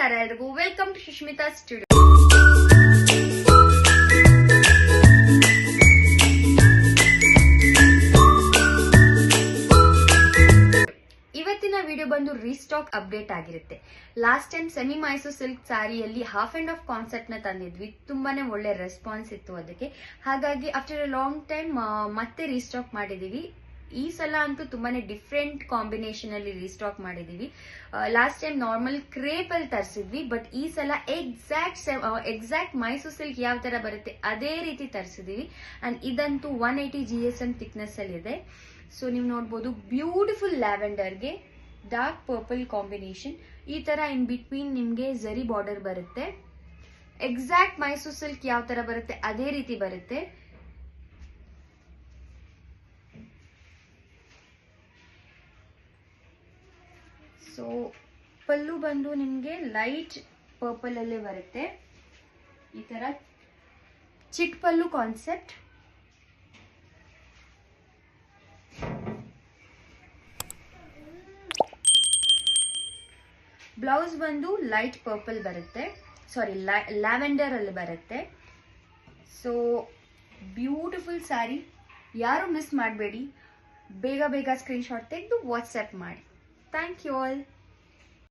ನಮಸ್ಕಾರ ಎಲ್ರಿಗೂ, welcome to Sushmita studio. ಇವತ್ತಿನ ವಿಡಿಯೋ ಬಂದು ರೀಸ್ಟಾಕ್ ಅಪ್ಡೇಟ್ ಆಗಿರುತ್ತೆ. Last time semi Mysuru silk ಸ್ಯಾರಿಯಲ್ಲಿ ಹಾಫ್ ಅಂಡ್ ಆಫ್ ಕಾನ್ಸೆಪ್ಟ್ ನ ತಂದಿದ್ವಿ. ತುಂಬಾನೇ ಒಳ್ಳೆ ರೆಸ್ಪಾನ್ಸ್ ಇತ್ತು ಅದಕ್ಕೆ. ಹಾಗಾಗಿ ಆಫ್ಟರ್ ಅ ಲಾಂಗ್ ಟೈಮ್ ಮತ್ತೆ ರೀಸ್ಟಾಕ್ ಮಾಡಿದೀವಿ. ಈ ಸಲ ಅಂತೂ ತುಂಬಾನೇ ಡಿಫ್ರೆಂಟ್ ಕಾಂಬಿನೇಷನ್ ಅಲ್ಲಿ ರೀಸ್ಟಾಕ್ ಮಾಡಿದೀವಿ. ಲಾಸ್ಟ್ ಟೈಮ್ ನಾರ್ಮಲ್ ಕ್ರೇಪ್ ಅಲ್ಲಿ ತರಿಸಿದ್ವಿ, ಬಟ್ ಈ ಸಲ ಎಕ್ಸಾಕ್ಟ್ ಮೈಸೂರು ಸಿಲ್ಕ್ ಯಾವ ತರ ಬರುತ್ತೆ ಅದೇ ರೀತಿ ತರಿಸಿದೀವಿ. ಅಂಡ್ ಇದಂತೂ 180 GSM ಥಿಕ್ನೆಸ್ ಅಲ್ಲಿ ಇದೆ. ಸೊ ನೀವು ನೋಡಬಹುದು, ಬ್ಯೂಟಿಫುಲ್ ಲ್ಯಾವೆಂಡರ್ಗೆ ಡಾರ್ಕ್ ಪರ್ಪಲ್ ಕಾಂಬಿನೇಷನ್. ಈ ತರ ಇನ್ ಬಿಟ್ವೀನ್ ನಿಮ್ಗೆ ಝರಿ ಬಾರ್ಡರ್ ಬರುತ್ತೆ. ಎಕ್ಸಾಕ್ಟ್ ಮೈಸೂರು ಸಿಲ್ಕ್ ಯಾವ ತರ ಬರುತ್ತೆ ಅದೇ ರೀತಿ ಬರುತ್ತೆ. ಸೊ ಪಲ್ಲು ಬಂದು ನಿಮ್ಗೆ ಲೈಟ್ ಪರ್ಪಲ್ ಅಲ್ಲೇ ಬರುತ್ತೆ. ಈ ತರ ಚಿಟ್ ಪಲ್ಲು ಕಾನ್ಸೆಪ್ಟ್. ಬ್ಲೌಸ್ ಬಂದು ಲೈಟ್ ಪರ್ಪಲ್ ಬರುತ್ತೆ, ಸಾರಿ ಲ್ಯಾವೆಂಡರ್ ಅಲ್ಲಿ ಬರುತ್ತೆ. ಸೊ ಬ್ಯೂಟಿಫುಲ್ ಸ್ಯಾರಿ, ಯಾರು ಮಿಸ್ ಮಾಡಬೇಡಿ. ಬೇಗ ಸ್ಕ್ರೀನ್ ಶಾಟ್ ತೆಗೆದು ವಾಟ್ಸ್ಆ್ಯಪ್ ಮಾಡಿ. Thank you all.